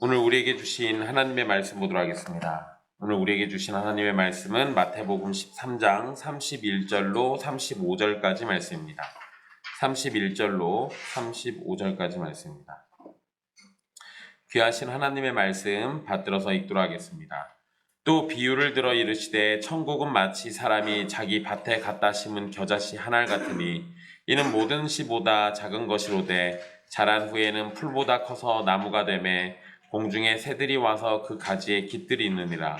오늘 우리에게 주신 하나님의 말씀 보도록 하겠습니다. 오늘 우리에게 주신 하나님의 말씀은 마태복음 13장 31절로 35절까지 말씀입니다. 31절로 35절까지 말씀입니다. 귀하신 하나님의 말씀 받들어서 읽도록 하겠습니다. 또 비유를 들어 이르시되 천국은 마치 사람이 자기 밭에 갖다 심은 겨자씨 한 알 같으니 이는 모든 씨보다 작은 것이로되 자란 후에는 풀보다 커서 나무가 되매 공중에 새들이 와서 그 가지에 깃들이느니라.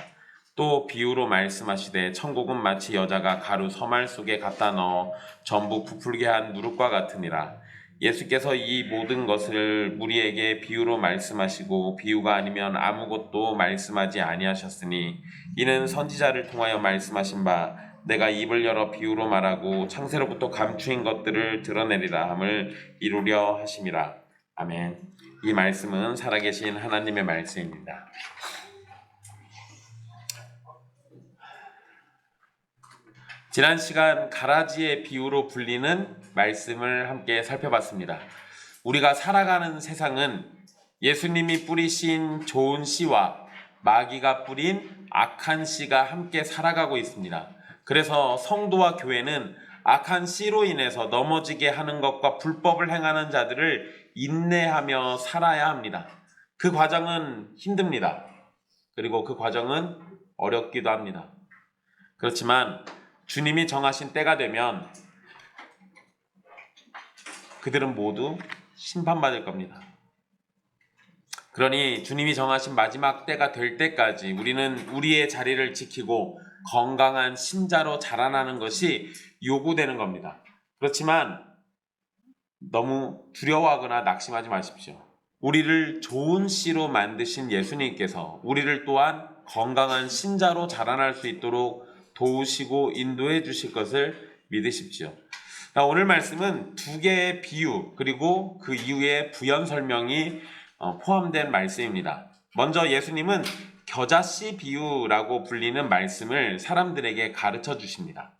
또 비유로 말씀하시되 천국은 마치 여자가 가루 서말 속에 갖다 넣어 전부 부풀게 한 누룩과 같으니라. 예수께서 이 모든 것을 우리에게 비유로 말씀하시고 비유가 아니면 아무것도 말씀하지 아니하셨으니 이는 선지자를 통하여 말씀하신 바 내가 입을 열어 비유로 말하고 창세로부터 감추인 것들을 드러내리라 함을 이루려 하심이라. 아멘. 이 말씀은 살아계신 하나님의 말씀입니다. 지난 시간 가라지의 비유로 불리는 말씀을 함께 살펴봤습니다. 우리가 살아가는 세상은 예수님이 뿌리신 좋은 씨와 마귀가 뿌린 악한 씨가 함께 살아가고 있습니다. 그래서 성도와 교회는 악한 씨로 인해서 넘어지게 하는 것과 불법을 행하는 자들을 인내하며 살아야 합니다. 그 과정은 힘듭니다. 그리고 그 과정은 어렵기도 합니다. 그렇지만 주님이 정하신 때가 되면 그들은 모두 심판받을 겁니다. 그러니 주님이 정하신 마지막 때가 될 때까지 우리는 우리의 자리를 지키고 건강한 신자로 자라나는 것이 요구되는 겁니다. 그렇지만 너무 두려워하거나 낙심하지 마십시오. 우리를 좋은 씨로 만드신 예수님께서 우리를 또한 건강한 신자로 자라날 수 있도록 도우시고 인도해 주실 것을 믿으십시오. 오늘 말씀은 두 개의 비유 그리고 그 이후의 부연 설명이 포함된 말씀입니다. 먼저 예수님은 겨자씨 비유라고 불리는 말씀을 사람들에게 가르쳐 주십니다.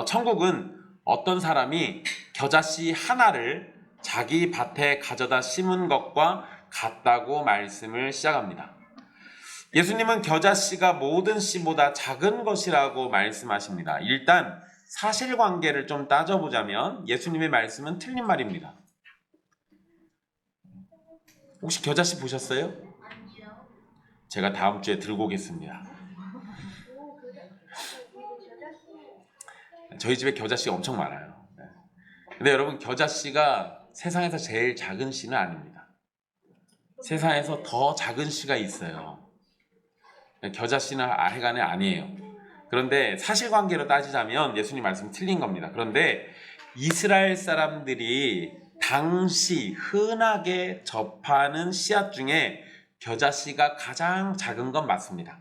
천국은 어떤 사람이 겨자씨 하나를 자기 밭에 가져다 심은 것과 같다고 말씀을 시작합니다. 예수님은 겨자씨가 모든 씨보다 작은 것이라고 말씀하십니다. 일단 사실관계를 좀 따져보자면 예수님의 말씀은 틀린 말입니다. 혹시 겨자씨 보셨어요? 제가 다음 주에 들고 오겠습니다. 저희 집에 겨자씨가 엄청 많아요. 근데 여러분, 겨자씨가 세상에서 제일 작은 씨는 아닙니다. 세상에서 더 작은 씨가 있어요. 겨자씨는 하여간에 아니에요. 그런데 사실관계로 따지자면 예수님 말씀이 틀린 겁니다. 그런데 이스라엘 사람들이 당시 흔하게 접하는 씨앗 중에 겨자씨가 가장 작은 건 맞습니다.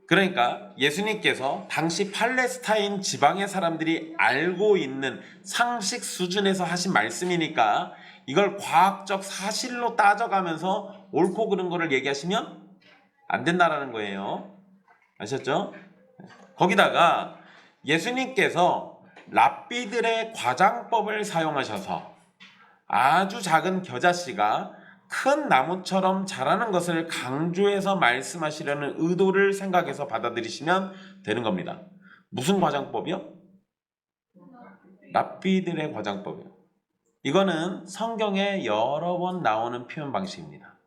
그러니까 예수님께서 당시 팔레스타인 지방의 사람들이 알고 있는 상식 수준에서 하신 말씀이니까 이걸 과학적 사실로 따져가면서 옳고 그른 거를 얘기하시면 안 된다라는 거예요. 아셨죠? 거기다가 예수님께서 랍비들의 과장법을 사용하셔서 아주 작은 겨자씨가 큰 나무처럼 자라는 것을 강조해서 말씀하시려는 의도를 생각해서 받아들이시면 되는 겁니다. 무슨 과장법이요? 랍비들의 과장법이요. 이거는 성경에 여러 번 나오는 표현 방식입니다.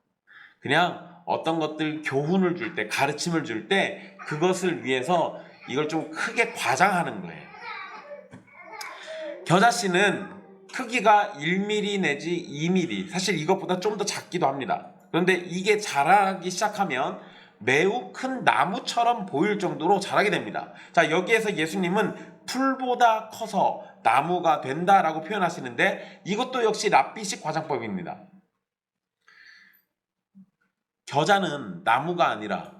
그냥 어떤 것들 교훈을 줄 때, 가르침을 줄 때 그것을 위해서 이걸 좀 크게 과장하는 거예요. 겨자씨는 크기가 1mm 내지 2mm, 사실 이것보다 좀 더 작기도 합니다. 그런데 이게 자라기 시작하면 매우 큰 나무처럼 보일 정도로 자라게 됩니다. 자, 여기에서 예수님은 풀보다 커서 나무가 된다라고 표현하시는데 이것도 역시 랍비식 과장법입니다. 겨자는 나무가 아니라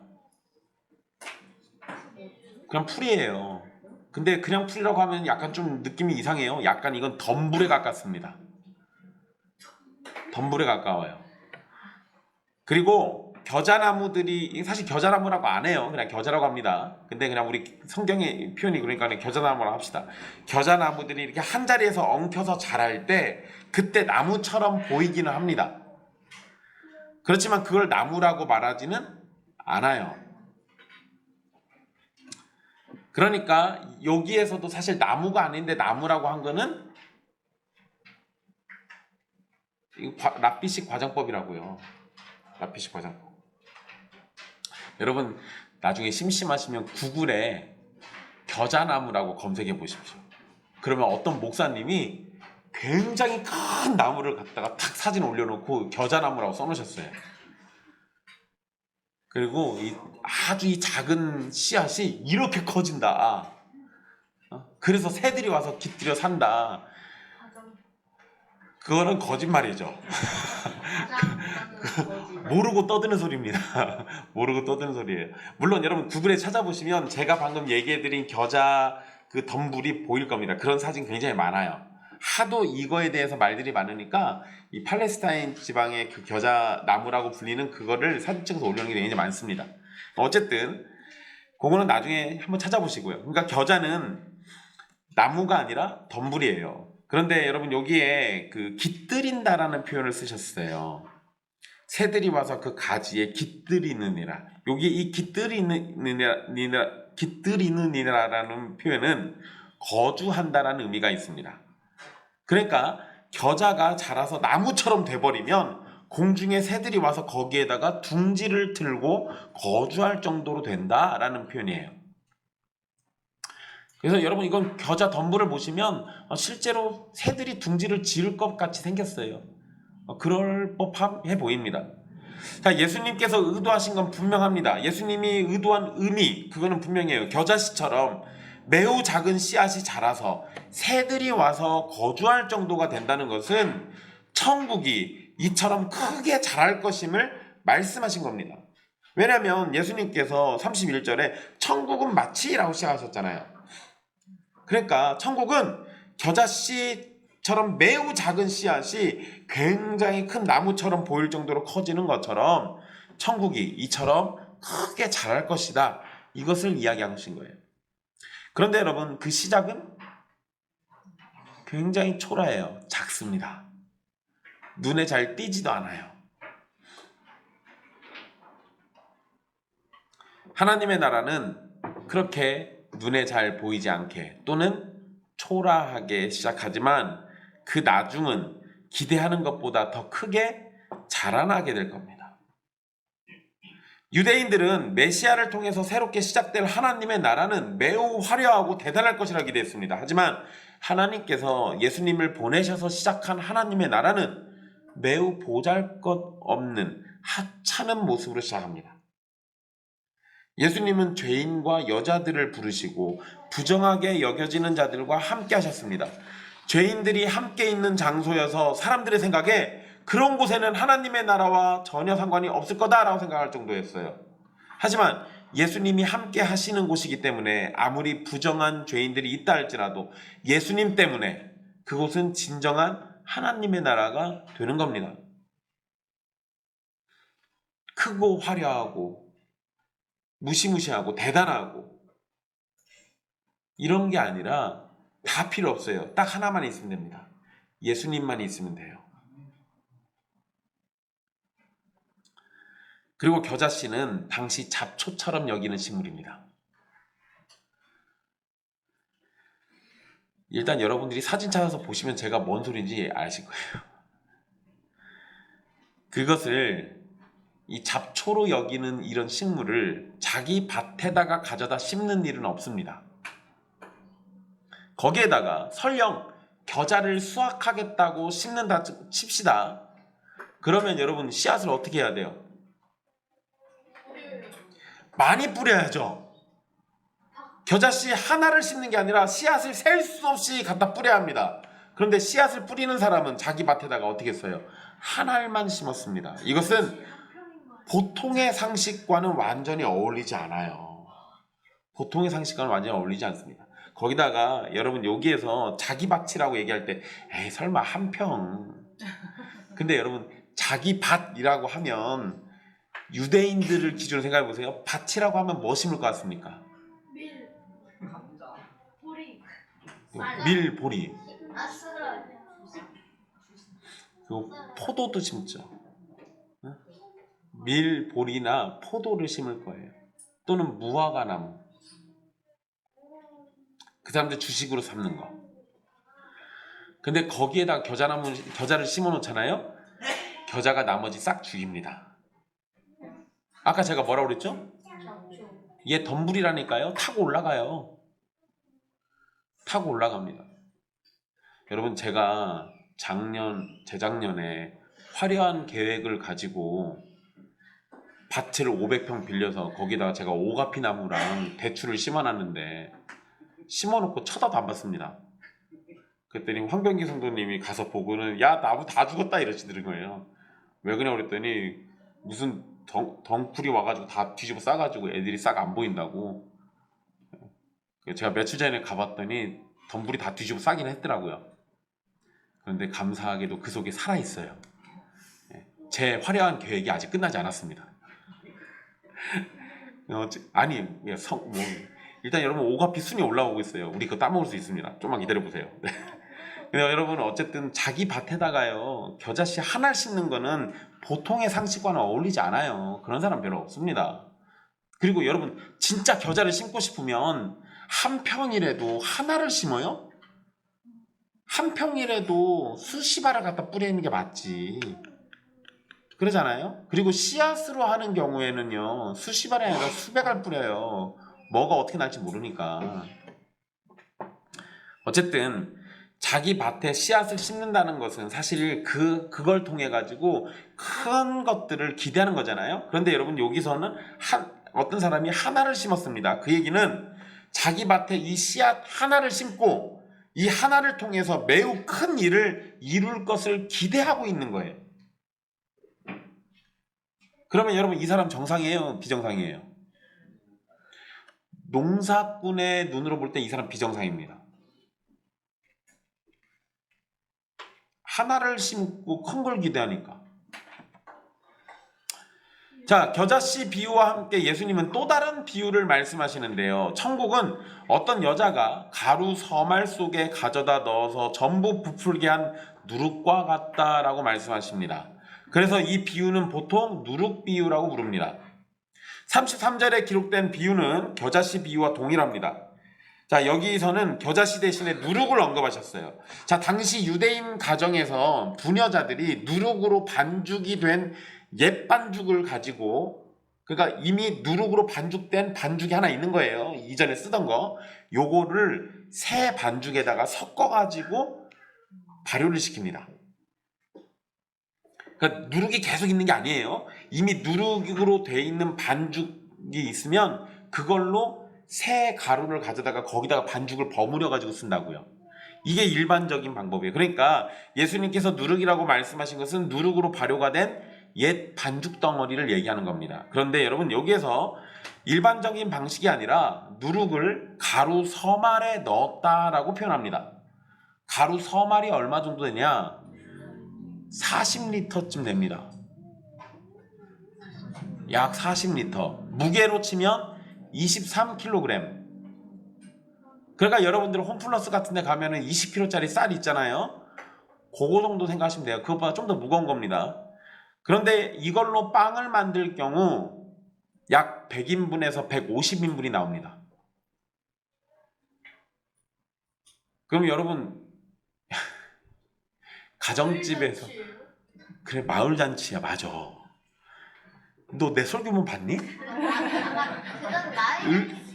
그냥 풀이에요. 근데 그냥 풀이라고 하면 약간 좀 느낌이 이상해요. 약간 이건 덤불에 가깝습니다. 덤불에 가까워요. 그리고 겨자나무들이 사실 겨자나무라고 안 해요. 그냥 겨자라고 합니다. 근데 그냥 우리 성경의 표현이 그러니까 겨자나무라고 합시다. 겨자나무들이 이렇게 한 자리에서 엉켜서 자랄 때 그때 나무처럼 보이기는 합니다. 그렇지만 그걸 나무라고 말하지는 않아요. 그러니까 여기에서도 사실 나무가 아닌데 나무라고 한 거는 랍비식 과정법이라고요. 랍비식 과정법. 여러분 나중에 심심하시면 구글에 겨자나무라고 검색해 보십시오. 그러면 어떤 목사님이 굉장히 큰 나무를 갖다가 탁 사진 올려놓고 겨자나무라고 써놓으셨어요. 그리고 아주 이 작은 씨앗이 이렇게 커진다. 그래서 새들이 와서 깃들여 산다. 그거는 거짓말이죠. 모르고 떠드는 소리입니다. 모르고 떠드는 소리예요. 물론 여러분 구글에 찾아보시면 제가 방금 얘기해드린 겨자 그 덤불이 보일 겁니다. 그런 사진 굉장히 많아요. 하도 이거에 대해서 말들이 많으니까 이 팔레스타인 지방의 그 겨자 나무라고 불리는 그거를 사진 찍어서 올려놓은 게 굉장히 많습니다. 어쨌든 그거는 나중에 한번 찾아보시고요. 그러니까 겨자는 나무가 아니라 덤불이에요. 그런데 여러분 여기에 그 깃들인다라는 표현을 쓰셨어요. 새들이 와서 그 가지에 깃들이느니라. 여기 이 깃들이느니라라는 표현은 거주한다라는 의미가 있습니다. 그러니까 겨자가 자라서 나무처럼 돼버리면 공중에 새들이 와서 거기에다가 둥지를 틀고 거주할 정도로 된다라는 표현이에요. 그래서 여러분 이건 겨자 덤불을 보시면 실제로 새들이 둥지를 지을 것 같이 생겼어요. 그럴 법해 보입니다. 자, 예수님께서 의도하신 건 분명합니다. 예수님이 의도한 의미 그거는 분명해요. 겨자씨처럼 매우 작은 씨앗이 자라서 새들이 와서 거주할 정도가 된다는 것은 천국이 이처럼 크게 자랄 것임을 말씀하신 겁니다. 왜냐하면 예수님께서 31절에 천국은 마치라고 시작하셨잖아요. 그러니까 천국은 겨자씨처럼 매우 작은 씨앗이 굉장히 큰 나무처럼 보일 정도로 커지는 것처럼 천국이 이처럼 크게 자랄 것이다. 이것을 이야기하신 거예요. 그런데 여러분 그 시작은 굉장히 초라해요. 작습니다. 눈에 잘 띄지도 않아요. 하나님의 나라는 그렇게 눈에 잘 보이지 않게 또는 초라하게 시작하지만 그 나중은 기대하는 것보다 더 크게 자라나게 될 겁니다. 유대인들은 메시아를 통해서 새롭게 시작될 하나님의 나라는 매우 화려하고 대단할 것이라 기대했습니다. 하지만 하나님께서 예수님을 보내셔서 시작한 하나님의 나라는 매우 보잘것없는 하찮은 모습으로 시작합니다. 예수님은 죄인과 여자들을 부르시고 부정하게 여겨지는 자들과 함께 하셨습니다. 죄인들이 함께 있는 장소여서 사람들의 생각에 그런 곳에는 하나님의 나라와 전혀 상관이 없을 거다라고 생각할 정도였어요. 하지만 예수님이 함께 하시는 곳이기 때문에 아무리 부정한 죄인들이 있다 할지라도 예수님 때문에 그곳은 진정한 하나님의 나라가 되는 겁니다. 크고 화려하고 무시무시하고 대단하고 이런 게 아니라 다 필요 없어요. 딱 하나만 있으면 됩니다. 예수님만 있으면 돼요. 그리고 겨자씨는 당시 잡초처럼 여기는 식물입니다. 일단 여러분들이 사진 찾아서 보시면 제가 뭔 소리인지 아실 거예요. 그것을 이 잡초로 여기는 이런 식물을 자기 밭에다가 가져다 심는 일은 없습니다. 거기에다가 설령 겨자를 수확하겠다고 심는다 칩시다. 그러면 여러분 씨앗을 어떻게 해야 돼요? 많이 뿌려야죠. 겨자씨 하나를 심는 게 아니라 씨앗을 셀 수 없이 갖다 뿌려야 합니다. 그런데 씨앗을 뿌리는 사람은 자기 밭에다가 어떻게 했어요? 한 알만 심었습니다. 이것은 보통의 상식과는 완전히 어울리지 않아요. 보통의 상식과는 완전히 어울리지 않습니다. 거기다가 여러분 여기에서 자기 밭이라고 얘기할 때 에이 설마 한 평. 근데 여러분 자기 밭이라고 하면 유대인들을 기준으로 생각해 보세요. 밭이라고 하면 뭐 심을 것 같습니까? 밀, 보리, 밀, 보리. 아스라, 그리고 포도도 심죠. 밀, 보리나 포도를 심을 거예요. 또는 무화과 나무. 그 사람들 주식으로 삼는 거. 근데 거기에다 겨자를 심어 놓잖아요. 겨자가 나머지 싹 죽입니다. 아까 제가 뭐라고 그랬죠? 얘 덤불이라니까요. 타고 올라가요. 타고 올라갑니다. 여러분, 제가 재작년에 화려한 계획을 가지고 밭을 500평 빌려서 거기다가 제가 오가피 나무랑 대추를 심어놨는데 심어놓고 쳐다도 안 봤습니다. 그랬더니 황병기 성도님이 가서 보고는 야, 나무 다 죽었다 이러시더는 거예요. 왜 그러냐고 그랬더니 무슨 덩풀이 와가지고 다 뒤집어 싸가지고 애들이 싹 안 보인다고. 제가 며칠 전에 가봤더니 덤불이 다 뒤집어 싸긴 했더라고요. 그런데 감사하게도 그 속에 살아있어요. 제 화려한 계획이 아직 끝나지 않았습니다. 아니, 일단 여러분 오가피 순이 올라오고 있어요. 우리 그거 따먹을 수 있습니다. 좀만 기다려보세요. 근데 여러분 어쨌든 자기 밭에다가요 겨자씨 하나 심는 거는 보통의 상식과는 어울리지 않아요. 그런 사람 별로 없습니다. 그리고 여러분 진짜 겨자를 심고 싶으면 한 평이라도 하나를 심어요? 한 평이라도 수십 알을 갖다 뿌리는 게 맞지. 그러잖아요. 그리고 씨앗으로 하는 경우에는요 수십 알이 아니라 수백 알 뿌려요. 뭐가 어떻게 날지 모르니까. 어쨌든 자기 밭에 씨앗을 심는다는 것은 사실 그걸 통해 가지고 큰 것들을 기대하는 거잖아요. 그런데 여러분 여기서는 어떤 사람이 하나를 심었습니다. 그 얘기는 자기 밭에 이 씨앗 하나를 심고 이 하나를 통해서 매우 큰 일을 이룰 것을 기대하고 있는 거예요. 그러면 여러분 이 사람 정상이에요? 비정상이에요? 농사꾼의 눈으로 볼 때 이 사람 비정상입니다. 하나를 심고 큰 걸 기대하니까. 자, 겨자씨 비유와 함께 예수님은 또 다른 비유를 말씀하시는데요. 천국은 어떤 여자가 가루 서말 속에 가져다 넣어서 전부 부풀게 한 누룩과 같다라고 말씀하십니다. 그래서 이 비유는 보통 누룩 비유라고 부릅니다. 33절에 기록된 비유는 겨자씨 비유와 동일합니다. 자, 여기서는 겨자씨 대신에 누룩을 언급하셨어요. 자, 당시 유대인 가정에서 부녀자들이 누룩으로 반죽이 된 옛 반죽을 가지고, 그러니까 이미 누룩으로 반죽된 반죽이 하나 있는 거예요. 이전에 쓰던 거. 요거를 새 반죽에다가 섞어가지고 발효를 시킵니다. 그러니까 누룩이 계속 있는 게 아니에요. 이미 누룩으로 돼 있는 반죽이 있으면 그걸로 새 가루를 가져다가 거기다가 반죽을 버무려 가지고 쓴다고요. 이게 일반적인 방법이에요. 그러니까 예수님께서 누룩이라고 말씀하신 것은 누룩으로 발효가 된 옛 반죽 덩어리를 얘기하는 겁니다. 그런데 여러분 여기에서 일반적인 방식이 아니라 누룩을 가루 서말에 넣었다라고 표현합니다. 가루 서말이 얼마 정도 되냐? 40리터쯤 됩니다. 약 40리터. 무게로 치면 23kg. 그러니까 여러분들 홈플러스 같은 데 가면은 20kg짜리 쌀 있잖아요. 그거 정도 생각하시면 돼요. 그것보다 좀 더 무거운 겁니다. 그런데 이걸로 빵을 만들 경우 약 100인분에서 150인분이 나옵니다. 그럼 여러분 가정집에서 그래 마을잔치야. 맞아. 너 내 설교문 봤니?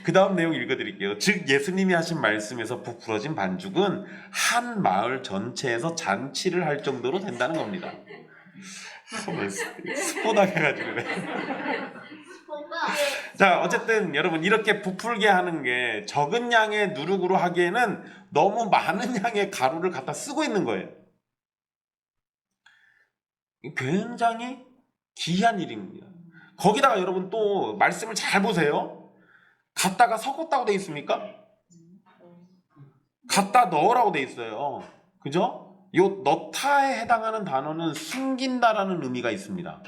그 다음 내용 읽어드릴게요. 즉 예수님이 하신 말씀에서 부풀어진 반죽은 한 마을 전체에서 잔치를 할 정도로 된다는 겁니다. 스포다게 해가지고 그래. 자, 어쨌든 여러분 이렇게 부풀게 하는 게 적은 양의 누룩으로 하기에는 너무 많은 양의 가루를 갖다 쓰고 있는 거예요. 굉장히 기이한 일입니다. 거기다가 여러분 또 말씀을 잘 보세요. 갖다가 섞었다고 돼 있습니까? 갖다 넣으라고 돼 있어요. 그죠? 요 넣다에 해당하는 단어는 숨긴다라는 의미가 있습니다.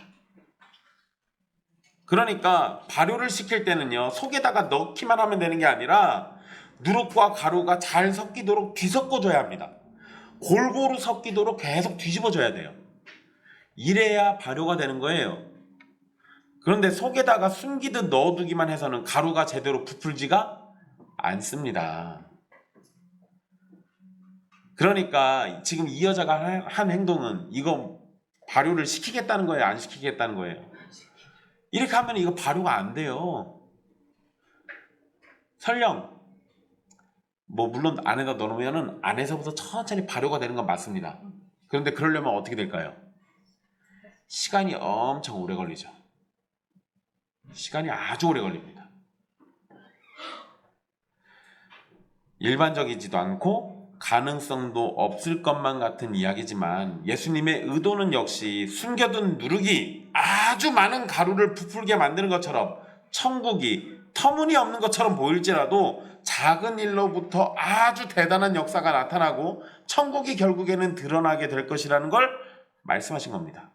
그러니까 발효를 시킬 때는요, 속에다가 넣기만 하면 되는 게 아니라 누룩과 가루가 잘 섞이도록 뒤섞어줘야 합니다. 골고루 섞이도록 계속 뒤집어줘야 돼요. 이래야 발효가 되는 거예요. 그런데 속에다가 숨기듯 넣어두기만 해서는 가루가 제대로 부풀지가 않습니다. 그러니까 지금 이 여자가 한 행동은 이거 발효를 시키겠다는 거예요? 안 시키겠다는 거예요? 이렇게 하면 이거 발효가 안 돼요. 설령 물론 안에다 넣어놓으면 안에서부터 천천히 발효가 되는 건 맞습니다. 그런데 그러려면 어떻게 될까요? 시간이 엄청 오래 걸리죠. 시간이 아주 오래 걸립니다. 일반적이지도 않고 가능성도 없을 것만 같은 이야기지만 예수님의 의도는 역시 숨겨둔 누룩이 아주 많은 가루를 부풀게 만드는 것처럼 천국이 터무니없는 것처럼 보일지라도 작은 일로부터 아주 대단한 역사가 나타나고 천국이 결국에는 드러나게 될 것이라는 걸 말씀하신 겁니다.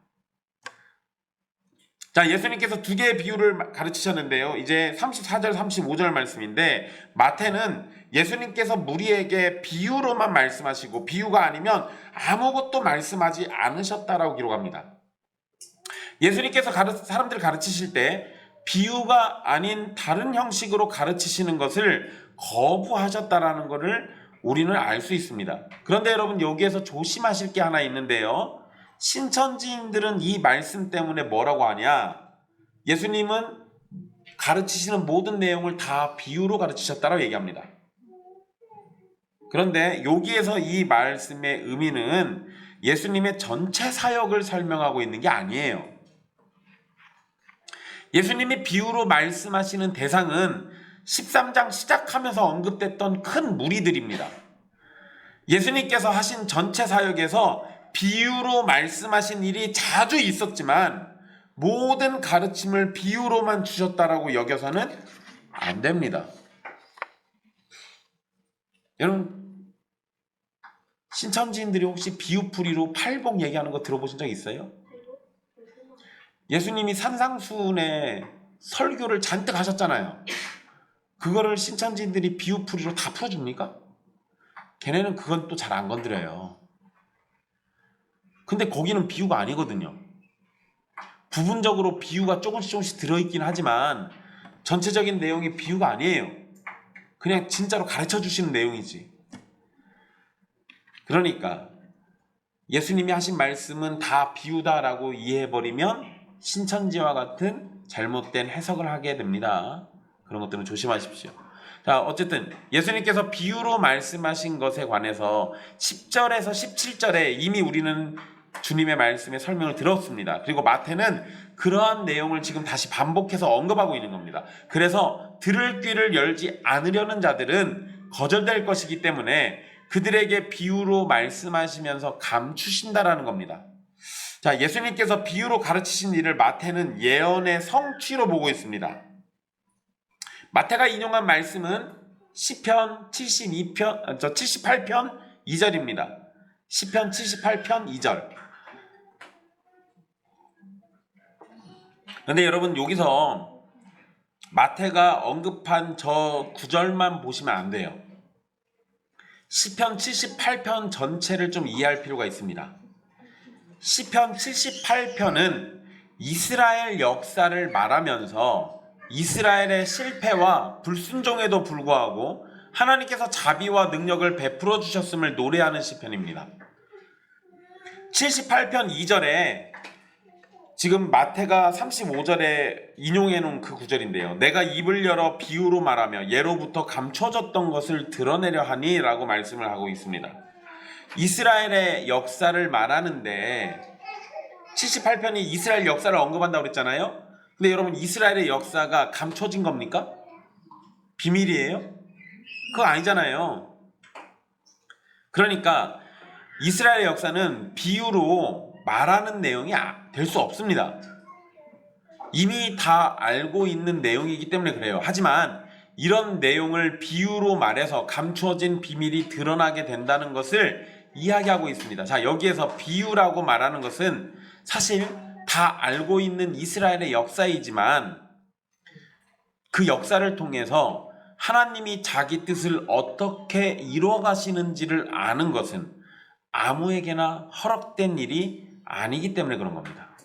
자, 예수님께서 두 개의 비유를 가르치셨는데요. 이제 34절, 35절 말씀인데 마태는 예수님께서 무리에게 비유로만 말씀하시고 비유가 아니면 아무것도 말씀하지 않으셨다라고 기록합니다. 예수님께서 사람들을 가르치실 때 비유가 아닌 다른 형식으로 가르치시는 것을 거부하셨다라는 것을 우리는 알 수 있습니다. 그런데 여러분 여기에서 조심하실 게 하나 있는데요. 신천지인들은 이 말씀 때문에 뭐라고 하냐? 예수님은 가르치시는 모든 내용을 다 비유로 가르치셨다라고 얘기합니다. 그런데 여기에서 이 말씀의 의미는 예수님의 전체 사역을 설명하고 있는 게 아니에요. 예수님이 비유로 말씀하시는 대상은 13장 시작하면서 언급됐던 큰 무리들입니다. 예수님께서 하신 전체 사역에서 비유로 말씀하신 일이 자주 있었지만 모든 가르침을 비유로만 주셨다라고 여겨서는 안 됩니다. 여러분, 신천지인들이 혹시 비유풀이로 팔복 얘기하는 거 들어보신 적 있어요? 예수님이 산상수훈에 설교를 잔뜩 하셨잖아요. 그거를 신천지인들이 비유풀이로 다 풀어줍니까? 걔네는 그건 또 잘 안 건드려요. 근데 거기는 비유가 아니거든요. 부분적으로 비유가 조금씩 들어있긴 하지만 전체적인 내용이 비유가 아니에요. 그냥 진짜로 가르쳐 주시는 내용이지. 그러니까 예수님이 하신 말씀은 다 비유다라고 이해해버리면 신천지와 같은 잘못된 해석을 하게 됩니다. 그런 것들은 조심하십시오. 자, 어쨌든 예수님께서 비유로 말씀하신 것에 관해서 10절에서 17절에 이미 우리는 주님의 말씀의 설명을 들었습니다. 그리고 마태는 그러한 내용을 지금 다시 반복해서 언급하고 있는 겁니다. 그래서 들을 귀를 열지 않으려는 자들은 거절될 것이기 때문에 그들에게 비유로 말씀하시면서 감추신다라는 겁니다. 자, 예수님께서 비유로 가르치신 일을 마태는 예언의 성취로 보고 있습니다. 마태가 인용한 말씀은 시편 78편 2절입니다. 시편 78편 2절. 근데 여러분 여기서 마태가 언급한 저 구절만 보시면 안 돼요. 시편 78편 전체를 좀 이해할 필요가 있습니다. 시편 78편은 이스라엘 역사를 말하면서 이스라엘의 실패와 불순종에도 불구하고 하나님께서 자비와 능력을 베풀어 주셨음을 노래하는 시편입니다. 78편 2절에 지금 마태가 35절에 인용해 놓은 그 구절인데요. 내가 입을 열어 비유로 말하며 예로부터 감춰졌던 것을 드러내려 하니 라고 말씀을 하고 있습니다. 이스라엘의 역사를 말하는데 78편이 이스라엘 역사를 언급한다고 그랬잖아요. 근데 여러분 이스라엘의 역사가 감춰진 겁니까? 비밀이에요? 그거 아니잖아요. 그러니까 이스라엘의 역사는 비유로 말하는 내용이 될 수 없습니다. 이미 다 알고 있는 내용이기 때문에 그래요. 하지만 이런 내용을 비유로 말해서 감추어진 비밀이 드러나게 된다는 것을 이야기하고 있습니다. 자, 여기에서 비유라고 말하는 것은 사실 다 알고 있는 이스라엘의 역사이지만 그 역사를 통해서 하나님이 자기 뜻을 어떻게 이루어 가시는지를 아는 것은 아무에게나 허락된 일이 아니기 때문에 그런 겁니다.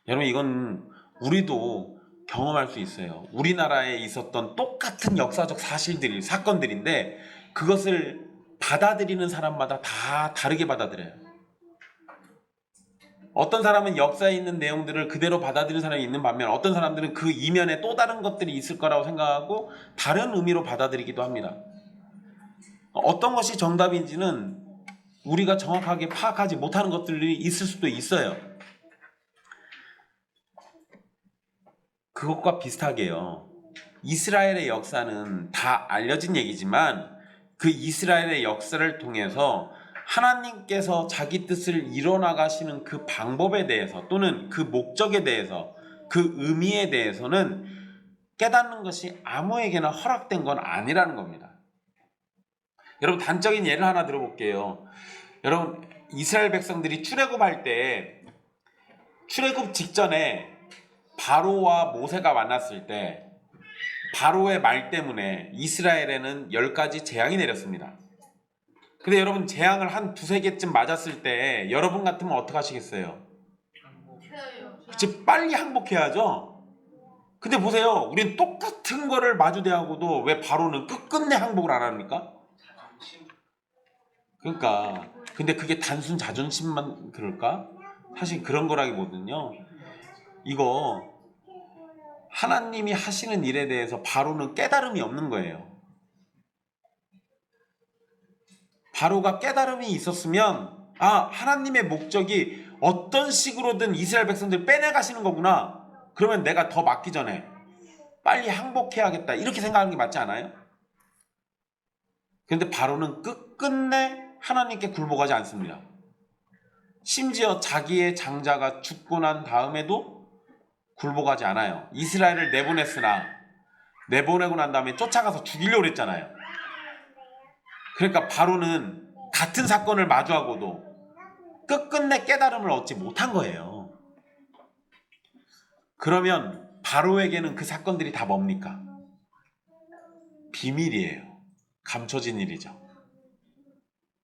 여러분, 이건 우리도 경험할 수 있어요. 우리나라에 있었던 똑같은 역사적 사건들인데 그것을 받아들이는 사람마다 다 다르게 받아들여요. 어떤 사람은 역사에 있는 내용들을 그대로 받아들이는 사람이 있는 반면 어떤 사람들은 그 이면에 또 다른 것들이 있을 거라고 생각하고 다른 의미로 받아들이기도 합니다. 어떤 것이 정답인지는 우리가 정확하게 파악하지 못하는 것들이 있을 수도 있어요. 그것과 비슷하게요. 이스라엘의 역사는 다 알려진 얘기지만 그 이스라엘의 역사를 통해서 하나님께서 자기 뜻을 이뤄나가시는 그 방법에 대해서 또는 그 목적에 대해서 그 의미에 대해서는 깨닫는 것이 아무에게나 허락된 건 아니라는 겁니다. 여러분, 단적인 예를 하나 들어볼게요. 여러분, 이스라엘 백성들이 출애굽할 때 출애굽 직전에 바로와 모세가 만났을 때 바로의 말 때문에 이스라엘에는 10가지 재앙이 내렸습니다. 근데 여러분, 재앙을 한 두세 개쯤 맞았을 때 여러분 같으면 어떻게 하시겠어요? 그치, 빨리 항복해야죠. 근데 보세요, 우린 똑같은 거를 마주대하고도 왜 바로는 끝끝내 항복을 안 합니까? 그러니까 근데 그게 단순 자존심만 그럴까? 사실 그런 거라기보다는요, 이거 하나님이 하시는 일에 대해서 바로는 깨달음이 없는 거예요. 바로가 깨달음이 있었으면 하나님의 목적이 어떤 식으로든 이스라엘 백성들 빼내가시는 거구나. 그러면 내가 더 맞기 전에 빨리 항복해야겠다, 이렇게 생각하는 게 맞지 않아요? 그런데 바로는 끝끝내 하나님께 굴복하지 않습니다. 심지어 자기의 장자가 죽고 난 다음에도 굴복하지 않아요. 이스라엘을 내보내고 난 다음에 쫓아가서 죽이려고 했잖아요. 그러니까 바로는 같은 사건을 마주하고도 끝끝내 깨달음을 얻지 못한 거예요. 그러면 바로에게는 그 사건들이 다 뭡니까? 비밀이에요. 감춰진 일이죠.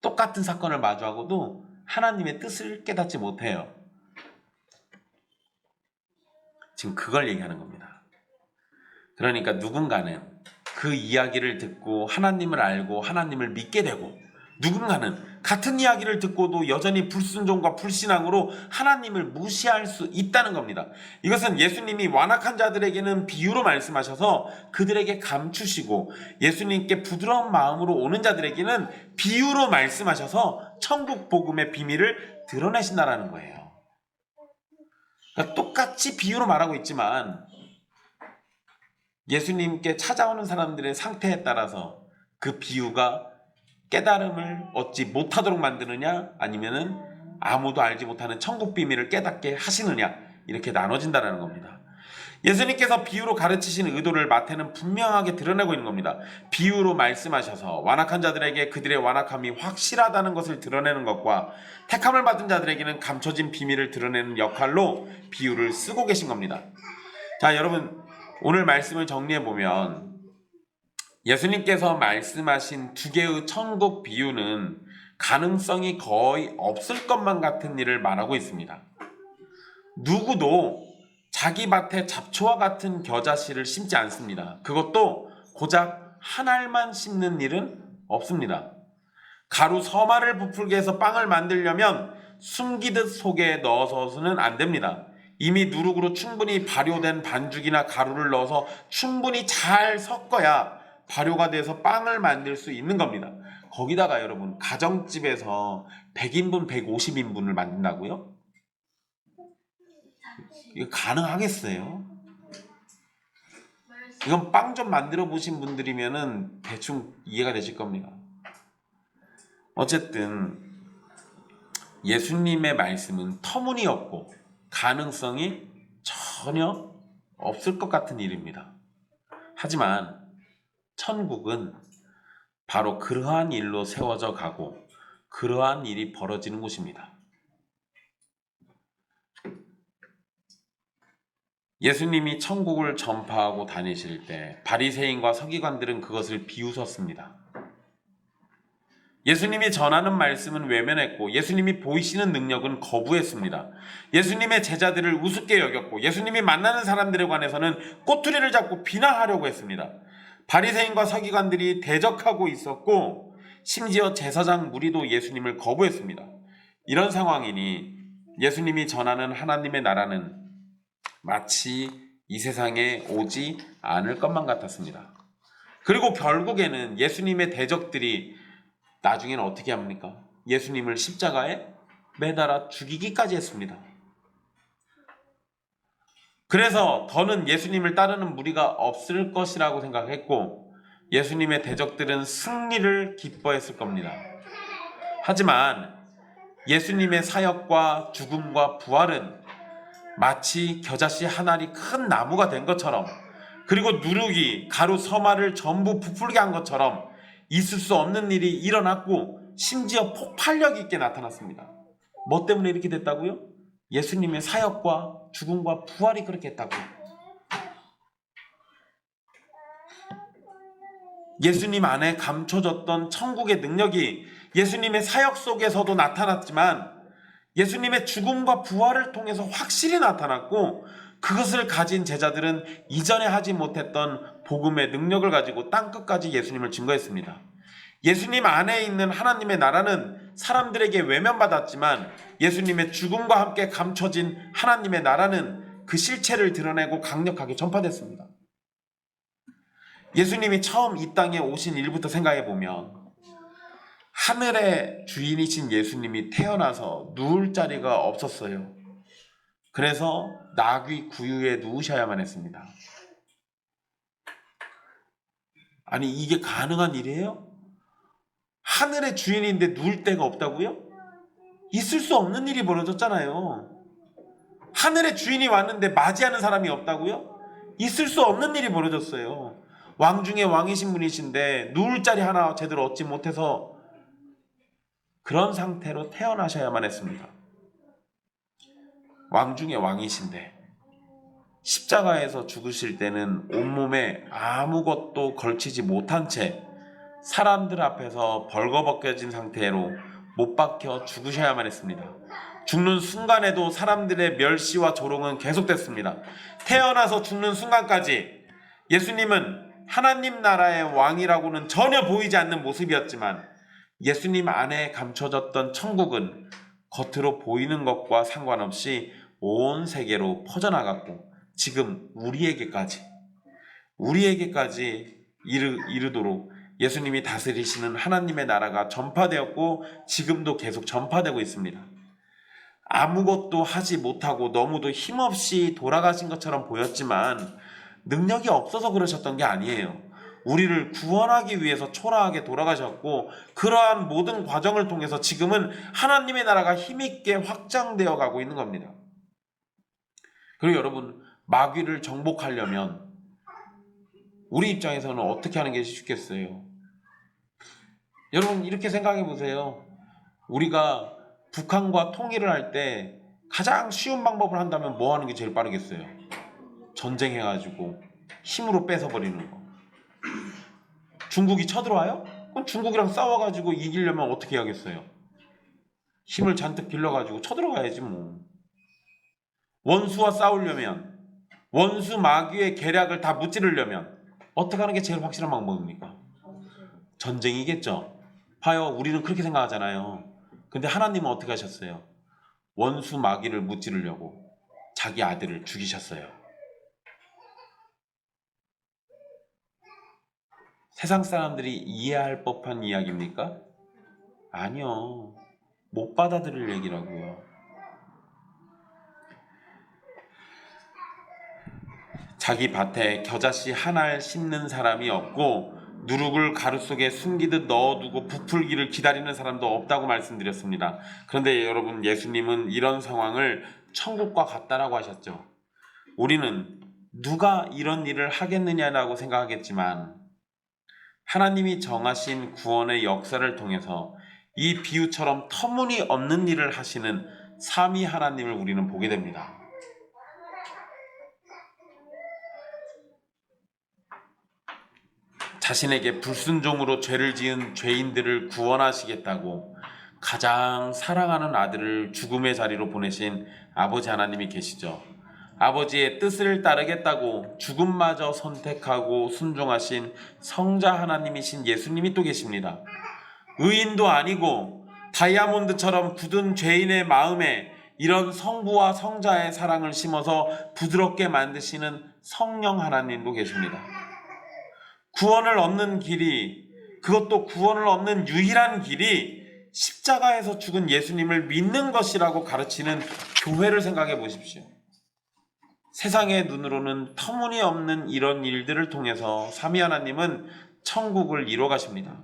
똑같은 사건을 마주하고도 하나님의 뜻을 깨닫지 못해요. 지금 그걸 얘기하는 겁니다. 그러니까 누군가는 그 이야기를 듣고 하나님을 알고 하나님을 믿게 되고, 누군가는 같은 이야기를 듣고도 여전히 불순종과 불신앙으로 하나님을 무시할 수 있다는 겁니다. 이것은 예수님이 완악한 자들에게는 비유로 말씀하셔서 그들에게 감추시고 예수님께 부드러운 마음으로 오는 자들에게는 비유로 말씀하셔서 천국 복음의 비밀을 드러내신다라는 거예요. 그러니까 똑같이 비유로 말하고 있지만 예수님께 찾아오는 사람들의 상태에 따라서 그 비유가 깨달음을 얻지 못하도록 만드느냐, 아니면은 아무도 알지 못하는 천국 비밀을 깨닫게 하시느냐, 이렇게 나눠진다는 겁니다. 예수님께서 비유로 가르치신 의도를 마태는 분명하게 드러내고 있는 겁니다. 비유로 말씀하셔서 완악한 자들에게 그들의 완악함이 확실하다는 것을 드러내는 것과 택함을 받은 자들에게는 감춰진 비밀을 드러내는 역할로 비유를 쓰고 계신 겁니다. 자, 여러분, 오늘 말씀을 정리해보면 예수님께서 말씀하신 두 개의 천국 비유는 가능성이 거의 없을 것만 같은 일을 말하고 있습니다. 누구도 자기 밭에 잡초와 같은 겨자씨를 심지 않습니다. 그것도 고작 한 알만 심는 일은 없습니다. 가루 서말을 부풀게 해서 빵을 만들려면 숨기듯 속에 넣어서는 안 됩니다. 이미 누룩으로 충분히 발효된 반죽이나 가루를 넣어서 충분히 잘 섞어야 발효가 돼서 빵을 만들 수 있는 겁니다. 거기다가 여러분, 가정집에서 100인분, 150인분을 만든다고요? 이거 가능하겠어요? 이건 빵 좀 만들어 보신 분들이면은 대충 이해가 되실 겁니다. 어쨌든 예수님의 말씀은 터무니없고 가능성이 전혀 없을 것 같은 일입니다. 하지만 천국은 바로 그러한 일로 세워져 가고 그러한 일이 벌어지는 곳입니다. 예수님이 천국을 전파하고 다니실 때 바리새인과 서기관들은 그것을 비웃었습니다. 예수님이 전하는 말씀은 외면했고 예수님이 보이시는 능력은 거부했습니다. 예수님의 제자들을 우습게 여겼고 예수님이 만나는 사람들에 관해서는 꼬투리를 잡고 비난하려고 했습니다. 바리새인과 서기관들이 대적하고 있었고 심지어 제사장 무리도 예수님을 거부했습니다. 이런 상황이니 예수님이 전하는 하나님의 나라는 마치 이 세상에 오지 않을 것만 같았습니다. 그리고 결국에는 예수님의 대적들이 나중에는 어떻게 합니까? 예수님을 십자가에 매달아 죽이기까지 했습니다. 그래서 더는 예수님을 따르는 무리가 없을 것이라고 생각했고 예수님의 대적들은 승리를 기뻐했을 겁니다. 하지만 예수님의 사역과 죽음과 부활은 마치 겨자씨 한 알이 큰 나무가 된 것처럼 그리고 누룩이 가루 서말을 전부 부풀게 한 것처럼 있을 수 없는 일이 일어났고 심지어 폭발력 있게 나타났습니다. 뭐 때문에 이렇게 됐다고요? 예수님의 사역과 죽음과 부활이 그렇게 했다고요. 예수님 안에 감춰졌던 천국의 능력이 예수님의 사역 속에서도 나타났지만 예수님의 죽음과 부활을 통해서 확실히 나타났고 그것을 가진 제자들은 이전에 하지 못했던 복음의 능력을 가지고 땅끝까지 예수님을 증거했습니다. 예수님 안에 있는 하나님의 나라는 사람들에게 외면받았지만 예수님의 죽음과 함께 감춰진 하나님의 나라는 그 실체를 드러내고 강력하게 전파됐습니다. 예수님이 처음 이 땅에 오신 일부터 생각해 보면 하늘의 주인이신 예수님이 태어나서 누울 자리가 없었어요. 그래서 나귀 구유에 누우셔야만 했습니다. 아니 이게 가능한 일이에요? 하늘의 주인인데 누울 데가 없다고요? 있을 수 없는 일이 벌어졌잖아요. 하늘의 주인이 왔는데 맞이하는 사람이 없다고요? 있을 수 없는 일이 벌어졌어요. 왕 중에 왕이신 분이신데 누울 자리 하나 제대로 얻지 못해서 그런 상태로 태어나셔야만 했습니다. 왕 중에 왕이신데 십자가에서 죽으실 때는 온몸에 아무것도 걸치지 못한 채 사람들 앞에서 벌거벗겨진 상태로 못 박혀 죽으셔야만 했습니다. 죽는 순간에도 사람들의 멸시와 조롱은 계속됐습니다. 태어나서 죽는 순간까지 예수님은 하나님 나라의 왕이라고는 전혀 보이지 않는 모습이었지만 예수님 안에 감춰졌던 천국은 겉으로 보이는 것과 상관없이 온 세계로 퍼져나갔고 지금 우리에게까지 이르도록 예수님이 다스리시는 하나님의 나라가 전파되었고 지금도 계속 전파되고 있습니다. 아무것도 하지 못하고 너무도 힘없이 돌아가신 것처럼 보였지만 능력이 없어서 그러셨던 게 아니에요. 우리를 구원하기 위해서 초라하게 돌아가셨고 그러한 모든 과정을 통해서 지금은 하나님의 나라가 힘있게 확장되어 가고 있는 겁니다. 그리고 여러분 마귀를 정복하려면 우리 입장에서는 어떻게 하는 게 쉽겠어요? 여러분 이렇게 생각해 보세요. 우리가 북한과 통일을 할 때 가장 쉬운 방법을 한다면 뭐 하는 게 제일 빠르겠어요? 전쟁해가지고 힘으로 뺏어버리는 거. 중국이 쳐들어와요? 그럼 중국이랑 싸워가지고 이기려면 어떻게 해야겠어요? 힘을 잔뜩 길러가지고 쳐들어가야지 뭐. 원수와 싸우려면 원수 마귀의 계략을 다 무찌르려면 어떻게 하는 게 제일 확실한 방법입니까? 전쟁이겠죠. 봐요, 우리는 그렇게 생각하잖아요. 근데 하나님은 어떻게 하셨어요? 원수 마귀를 무찌르려고 자기 아들을 죽이셨어요. 세상 사람들이 이해할 법한 이야기입니까? 아니요. 못 받아들일 얘기라고요. 자기 밭에 겨자씨 한 알 심는 사람이 없고 누룩을 가루 속에 숨기듯 넣어두고 부풀기를 기다리는 사람도 없다고 말씀드렸습니다. 그런데 여러분, 예수님은 이런 상황을 천국과 같다라고 하셨죠. 우리는 누가 이런 일을 하겠느냐라고 생각하겠지만 하나님이 정하신 구원의 역사를 통해서 이 비유처럼 터무니없는 일을 하시는 삼위 하나님을 우리는 보게 됩니다. 자신에게 불순종으로 죄를 지은 죄인들을 구원하시겠다고 가장 사랑하는 아들을 죽음의 자리로 보내신 아버지 하나님이 계시죠. 아버지의 뜻을 따르겠다고 죽음마저 선택하고 순종하신 성자 하나님이신 예수님이 또 계십니다. 의인도 아니고 다이아몬드처럼 굳은 죄인의 마음에 이런 성부와 성자의 사랑을 심어서 부드럽게 만드시는 성령 하나님도 계십니다. 구원을 얻는 길이, 그것도 구원을 얻는 유일한 길이 십자가에서 죽은 예수님을 믿는 것이라고 가르치는 교회를 생각해 보십시오. 세상의 눈으로는 터무니없는 이런 일들을 통해서 삼위 하나님은 천국을 이뤄 가십니다.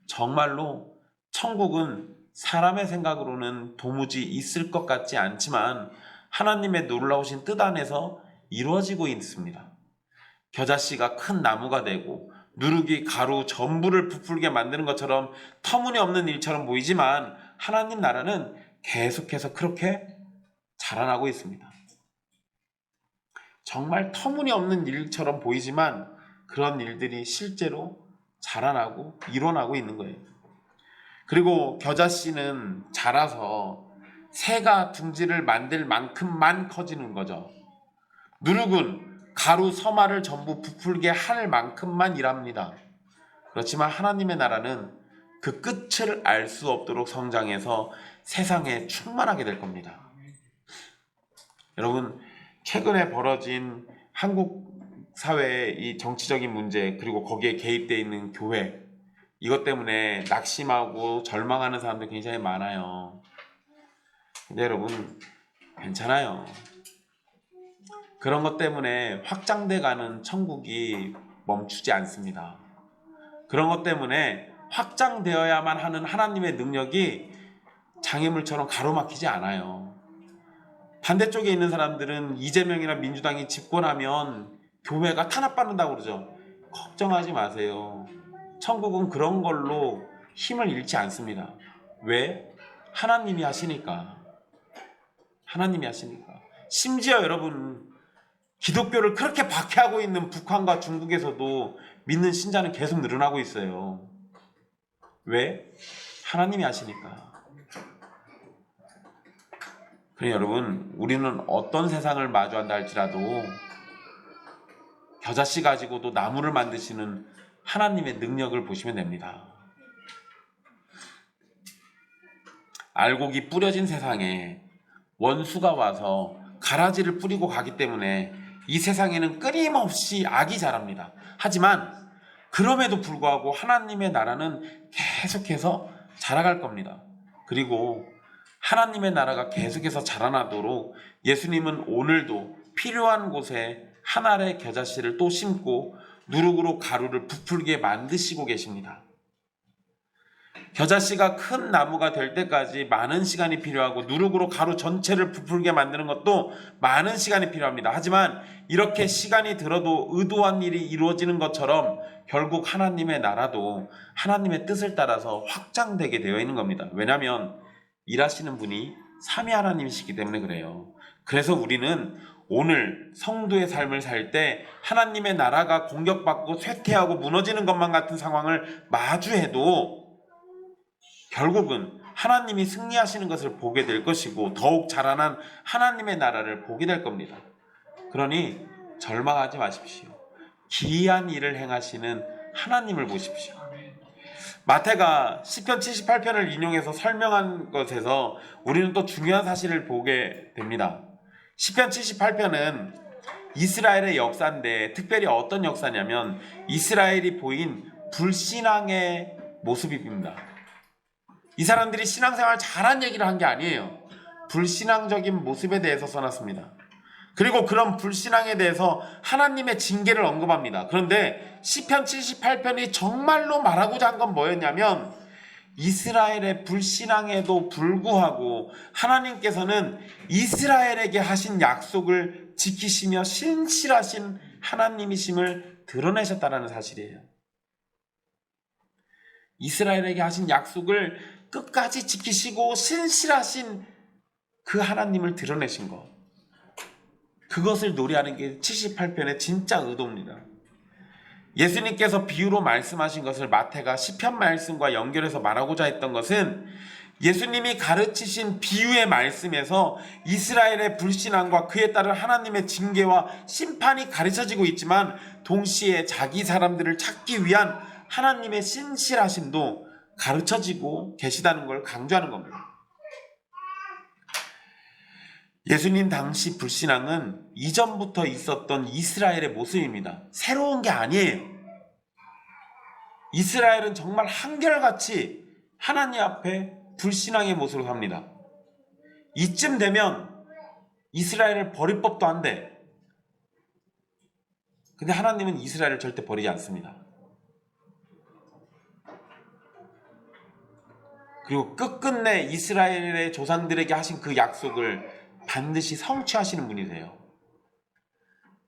정말로 천국은 사람의 생각으로는 도무지 있을 것 같지 않지만 하나님의 놀라우신 뜻 안에서 이루어지고 있습니다. 겨자씨가 큰 나무가 되고 누룩이 가루 전부를 부풀게 만드는 것처럼 터무니없는 일처럼 보이지만 하나님 나라는 계속해서 그렇게 자라나고 있습니다. 정말 터무니없는 일처럼 보이지만 그런 일들이 실제로 자라나고 일어나고 있는 거예요. 그리고 겨자씨는 자라서 새가 둥지를 만들 만큼만 커지는 거죠. 누룩은 가루 서말을 전부 부풀게 할 만큼만 일합니다. 그렇지만 하나님의 나라는 그 끝을 알 수 없도록 성장해서 세상에 충만하게 될 겁니다. 여러분, 최근에 벌어진 한국 사회의 이 정치적인 문제, 그리고 거기에 개입되어 있는 교회, 이것 때문에 낙심하고 절망하는 사람들 굉장히 많아요. 근데 여러분, 괜찮아요. 그런 것 때문에 확장돼 가는 천국이 멈추지 않습니다. 그런 것 때문에 확장되어야만 하는 하나님의 능력이 장애물처럼 가로막히지 않아요. 반대쪽에 있는 사람들은 이재명이나 민주당이 집권하면 교회가 탄압받는다고 그러죠. 걱정하지 마세요. 천국은 그런 걸로 힘을 잃지 않습니다. 왜? 하나님이 하시니까. 하나님이 하시니까. 심지어 여러분, 기독교를 그렇게 박해하고 있는 북한과 중국에서도 믿는 신자는 계속 늘어나고 있어요. 왜? 하나님이 하시니까. 그래 여러분, 우리는 어떤 세상을 마주한다 할지라도 겨자씨 가지고도 나무를 만드시는 하나님의 능력을 보시면 됩니다. 알곡이 뿌려진 세상에 원수가 와서 가라지를 뿌리고 가기 때문에 이 세상에는 끊임없이 악이 자랍니다. 하지만 그럼에도 불구하고 하나님의 나라는 계속해서 자라갈 겁니다. 그리고 하나님의 나라가 계속해서 자라나도록 예수님은 오늘도 필요한 곳에 한 알의 겨자씨를 또 심고 누룩으로 가루를 부풀게 만드시고 계십니다. 겨자씨가 큰 나무가 될 때까지 많은 시간이 필요하고 누룩으로 가루 전체를 부풀게 만드는 것도 많은 시간이 필요합니다. 하지만 이렇게 시간이 들어도 의도한 일이 이루어지는 것처럼 결국 하나님의 나라도 하나님의 뜻을 따라서 확장되게 되어 있는 겁니다. 왜냐하면 일하시는 분이 삼위 하나님이시기 때문에 그래요. 그래서 우리는 오늘 성도의 삶을 살 때 하나님의 나라가 공격받고 쇠퇴하고 무너지는 것만 같은 상황을 마주해도 결국은 하나님이 승리하시는 것을 보게 될 것이고 더욱 자라난 하나님의 나라를 보게 될 겁니다. 그러니 절망하지 마십시오. 기이한 일을 행하시는 하나님을 보십시오. 마태가 시편 78편을 인용해서 설명한 것에서 우리는 또 중요한 사실을 보게 됩니다. 시편 78편은 이스라엘의 역사인데 특별히 어떤 역사냐면 이스라엘이 보인 불신앙의 모습입니다. 이 사람들이 신앙생활 잘한 얘기를 한 게 아니에요. 불신앙적인 모습에 대해서 써놨습니다. 그리고 그런 불신앙에 대해서 하나님의 징계를 언급합니다. 그런데 시편 78편이 정말로 말하고자 한 건 뭐였냐면 이스라엘의 불신앙에도 불구하고 하나님께서는 이스라엘에게 하신 약속을 지키시며 신실하신 하나님이심을 드러내셨다는 사실이에요. 이스라엘에게 하신 약속을 끝까지 지키시고 신실하신 그 하나님을 드러내신 것, 그것을 노래하는 게 78편의 진짜 의도입니다. 예수님께서 비유로 말씀하신 것을 마태가 시편 말씀과 연결해서 말하고자 했던 것은 예수님이 가르치신 비유의 말씀에서 이스라엘의 불신앙과 그에 따른 하나님의 징계와 심판이 가르쳐지고 있지만 동시에 자기 사람들을 찾기 위한 하나님의 신실하심도 가르쳐지고 계시다는 걸 강조하는 겁니다. 예수님 당시 불신앙은 이전부터 있었던 이스라엘의 모습입니다. 새로운 게 아니에요. 이스라엘은 정말 한결같이 하나님 앞에 불신앙의 모습으로 삽니다. 이쯤 되면 이스라엘을 버릴 법도 한데, 근데 하나님은 이스라엘을 절대 버리지 않습니다. 그리고 끝끝내 이스라엘의 조상들에게 하신 그 약속을 반드시 성취하시는 분이세요.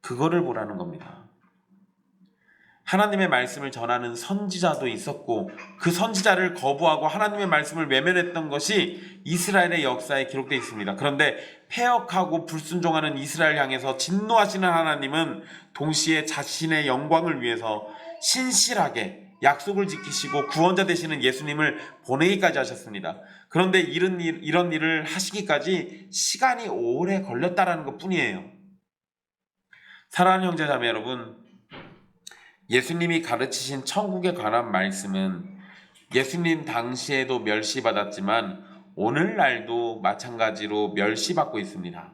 그거를 보라는 겁니다. 하나님의 말씀을 전하는 선지자도 있었고 그 선지자를 거부하고 하나님의 말씀을 외면했던 것이 이스라엘의 역사에 기록되어 있습니다. 그런데 패역하고 불순종하는 이스라엘 향해서 진노하시는 하나님은 동시에 자신의 영광을 위해서 신실하게 약속을 지키시고 구원자 되시는 예수님을 보내기까지 하셨습니다. 그런데 이런 일을 하시기까지 시간이 오래 걸렸다라는 것 뿐이에요. 사랑하는 형제자매 여러분, 예수님이 가르치신 천국에 관한 말씀은 예수님 당시에도 멸시받았지만 오늘날도 마찬가지로 멸시받고 있습니다.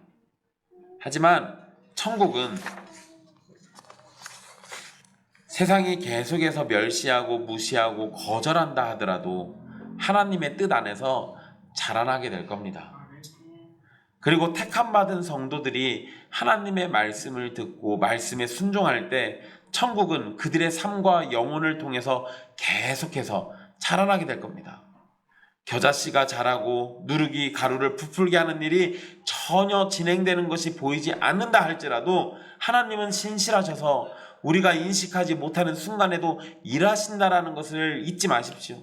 하지만 천국은 세상이 계속해서 멸시하고 무시하고 거절한다 하더라도 하나님의 뜻 안에서 자라나게 될 겁니다. 그리고 택함받은 성도들이 하나님의 말씀을 듣고 말씀에 순종할 때 천국은 그들의 삶과 영혼을 통해서 계속해서 자라나게 될 겁니다. 겨자씨가 자라고 누룩이 가루를 부풀게 하는 일이 전혀 진행되는 것이 보이지 않는다 할지라도 하나님은 신실하셔서 우리가 인식하지 못하는 순간에도 일하신다라는 것을 잊지 마십시오.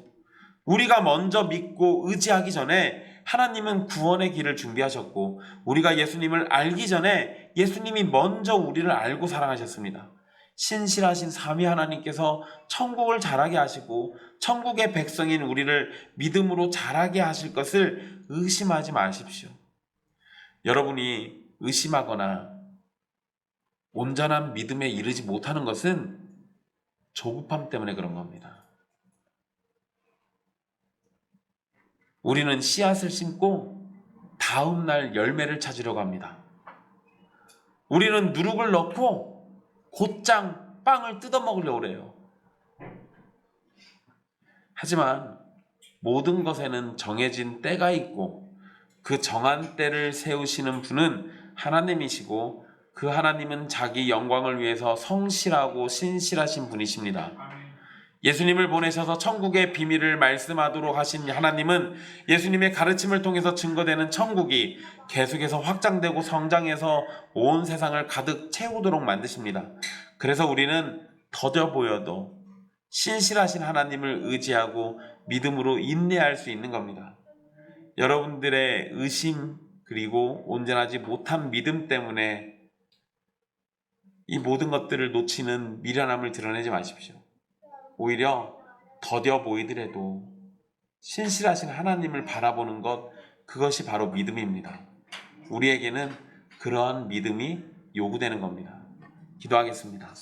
우리가 먼저 믿고 의지하기 전에 하나님은 구원의 길을 준비하셨고 우리가 예수님을 알기 전에 예수님이 먼저 우리를 알고 사랑하셨습니다. 신실하신 삼위 하나님께서 천국을 자라게 하시고 천국의 백성인 우리를 믿음으로 자라게 하실 것을 의심하지 마십시오. 여러분이 의심하거나 온전한 믿음에 이르지 못하는 것은 조급함 때문에 그런 겁니다. 우리는 씨앗을 심고 다음 날 열매를 찾으려고 합니다. 우리는 누룩을 넣고 곧장 빵을 뜯어먹으려고 그래요. 하지만 모든 것에는 정해진 때가 있고 그 정한 때를 세우시는 분은 하나님이시고 그 하나님은 자기 영광을 위해서 성실하고 신실하신 분이십니다. 예수님을 보내셔서 천국의 비밀을 말씀하도록 하신 하나님은 예수님의 가르침을 통해서 증거되는 천국이 계속해서 확장되고 성장해서 온 세상을 가득 채우도록 만드십니다. 그래서 우리는 더뎌 보여도 신실하신 하나님을 의지하고 믿음으로 인내할 수 있는 겁니다. 여러분들의 의심 그리고 온전하지 못한 믿음 때문에 이 모든 것들을 놓치는 미련함을 드러내지 마십시오. 오히려 더뎌 보이더라도 신실하신 하나님을 바라보는 것, 그것이 바로 믿음입니다. 우리에게는 그러한 믿음이 요구되는 겁니다. 기도하겠습니다.